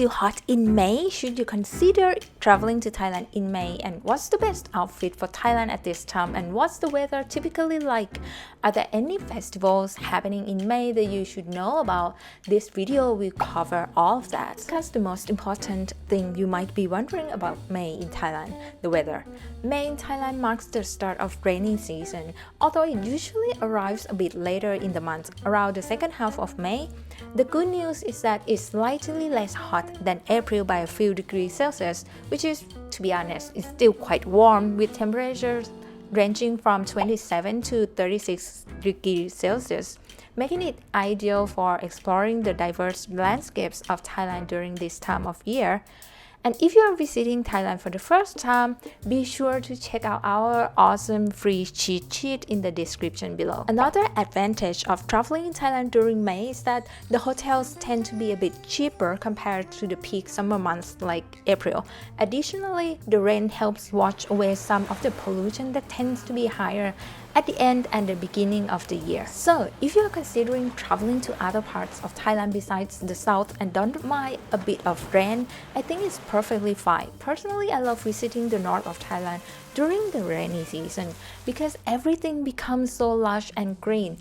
still hot in May? Should you consider traveling to Thailand in May? And what's the best outfit for Thailand at this time? And what's the weather typically like? Are there any festivals happening in May that you should know about? This video will cover all of that. Discuss the most important thing you might be wondering about May in Thailand, the weather. May in Thailand marks the start of rainy season, although it usually arrives a bit later in the month, around the second half of May. The good news is that it's slightly less hot than April by a few degrees Celsius, which is, to be honest, is still quite warm, with temperatures ranging from 27 to 36 degrees Celsius, making it ideal for exploring the diverse landscapes of Thailand during this time of year. And if you are visiting Thailand for the first time, be sure to check out our awesome free cheat sheet in the description below. Another advantage of traveling in Thailand during May is that the hotels tend to be a bit cheaper compared to the peak summer months like April. Additionally, the rain helps wash away some of the pollution that tends to be higher at the end and the beginning of the year. So, if you are considering traveling to other parts of Thailand besides the south and don't mind a bit of rain, I think it's perfectly fine. Personally, I love visiting the north of Thailand during the rainy season because everything becomes so lush and green.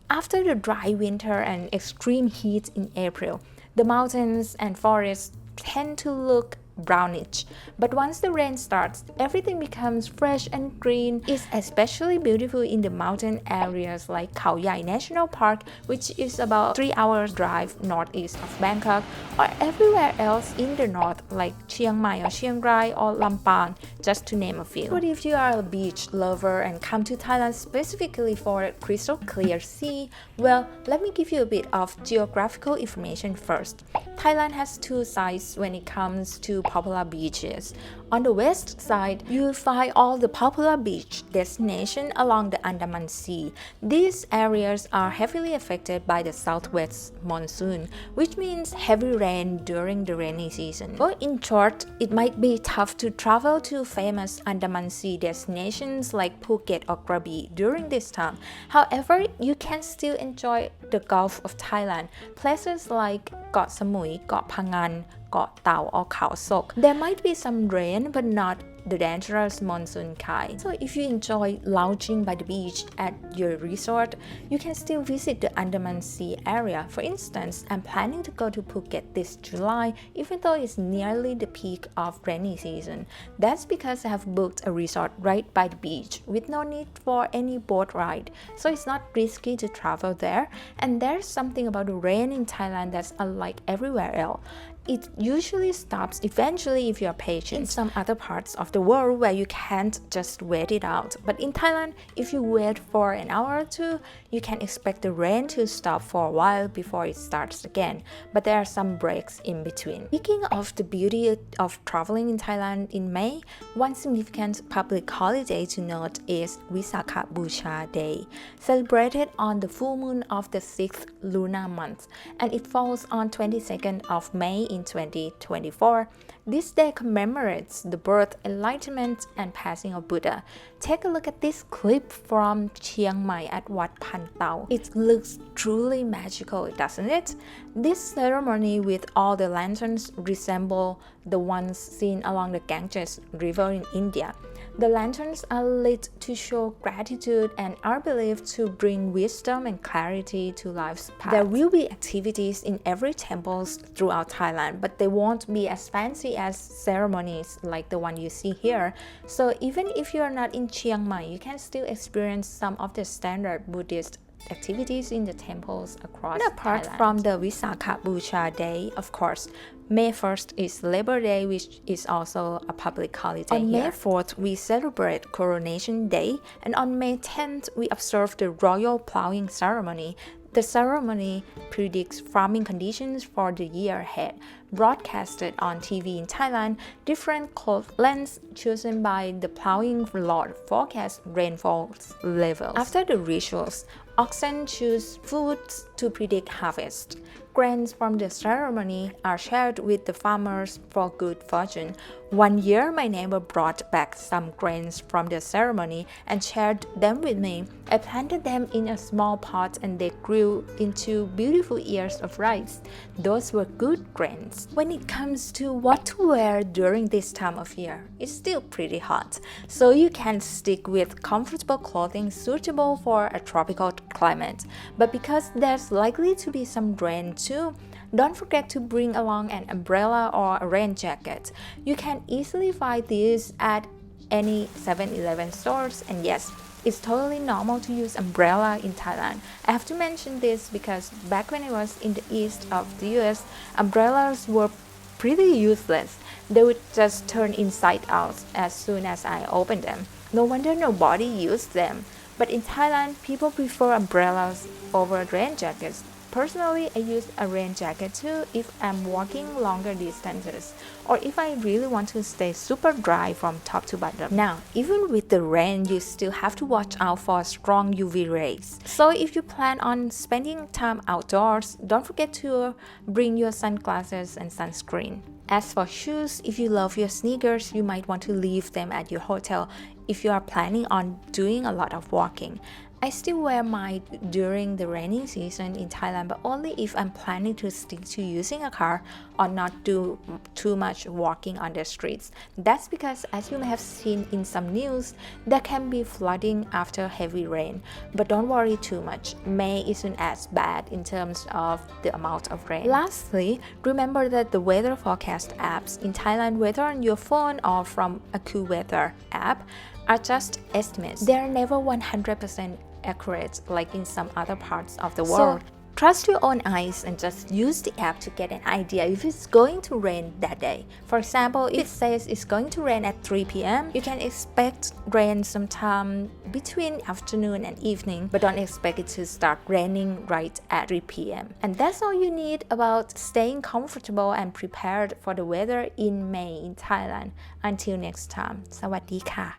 After the dry winter and extreme heat in April, the mountains and forests tend to look brownish, but once the rain starts, everything becomes fresh and green. It's especially beautiful in the mountain areas like Khao Yai National Park, which is about 3 hours drive northeast of Bangkok, or everywhere else in the north like Chiang Mai or Chiang Rai or Lampang, just to name a few. But if you are a beach lover and come to Thailand specifically for a crystal clear sea, well, let me give you a bit of geographical information first. Thailand has two sides when it comes to popular beaches. On the west side, you'll find all the popular beach destinations along the Andaman Sea. These areas are heavily affected by the southwest monsoon, which means heavy rain during the rainy season. So in short, it might be tough to travel to famous Andaman Sea destinations like Phuket or Krabi during this time. However, you can still enjoy the Gulf of Thailand, places like Got Samui, Got Phangan, Got Tao or Khao Sok. There might be some rain, but not the dangerous monsoon kind. So if you enjoy lounging by the beach at your resort, you can still visit the Andaman Sea area. For instance, I'm planning to go to Phuket this July, even though it's nearly the peak of rainy season. That's because I have booked a resort right by the beach with no need for any boat ride, so it's not risky to travel there. And there's something about the rain in Thailand that's unlike everywhere else. It usually stops eventually if you're patient. In some other parts of the world where you can't just wait it out. But in Thailand, if you wait for an hour or two, you can expect the rain to stop for a while before it starts again. But there are some breaks in between. Speaking of the beauty of traveling in Thailand in May, one significant public holiday to note is Visakha Busha Day, celebrated on the full moon of the 6th lunar month, and it falls on 22nd of May in 2024. This day commemorates the birth, enlightenment, and passing of Buddha. Take a look at this clip from Chiang Mai at Wat Pan Tao. It looks truly magical, doesn't it? This ceremony with all the lanterns resemble the ones seen along the Ganges River in India. The lanterns are lit to show gratitude and are believed to bring wisdom and clarity to life's path. There will be activities in every temple throughout Thailand, but they won't be as fancy as ceremonies like the one you see here. So even if you are not in Chiang Mai, you can still experience some of the standard Buddhist activities in the temples across Thailand. Apart from the Visakha Busha Day, of course, May 1st is Labor Day, which is also a public holiday. On May 4th, we celebrate Coronation Day, and on May 10th, we observe the Royal Plowing Ceremony. The ceremony predicts farming conditions for the year ahead. Broadcasted on TV in Thailand, different cloth lengths chosen by the plowing lord forecast rainfall levels. After the rituals, Oxen choose foods to predict harvest. Grains from the ceremony are shared with the farmers for good fortune. One year, my neighbor brought back some grains from the ceremony and shared them with me. I planted them in a small pot and they grew into beautiful ears of rice. Those were good grains. When it comes to what to wear during this time of year, it's still pretty hot, so you can stick with comfortable clothing suitable for a tropical climate. But because there's likely to be some rain too, don't forget to bring along an umbrella or a rain jacket. You can easily find these at any 7-Eleven stores, and yes, it's totally normal to use umbrella in Thailand. I have to mention this because back when I was in the east of the US, umbrellas were pretty useless. They would just turn inside out as soon as I opened them. No wonder nobody used them. But in Thailand, people prefer umbrellas over rain jackets. Personally, I use a rain jacket too if I'm walking longer distances or if I really want to stay super dry from top to bottom. Now, even with the rain, you still have to watch out for strong UV rays. So if you plan on spending time outdoors, don't forget to bring your sunglasses and sunscreen. As for shoes, if you love your sneakers, you might want to leave them at your hotel if you are planning on doing a lot of walking. I still wear mine during the rainy season in Thailand, but only if I'm planning to stick to using a car or not do too much walking on the streets. That's because, as you may have seen in some news, there can be flooding after heavy rain. But don't worry too much. May isn't as bad in terms of the amount of rain. Lastly, remember that the weather forecast apps in Thailand, whether on your phone or from a AccuWeather app, are just estimates. They are never 100% accurate like in some other parts of the world. So, trust your own eyes and just use the app to get an idea if it's going to rain that day. For example, if it says it's going to rain at 3 p.m., you can expect rain sometime between afternoon and evening, but don't expect it to start raining right at 3 p.m. And that's all you need about staying comfortable and prepared for the weather in May in Thailand. Until next time, สวัสดีค่ะ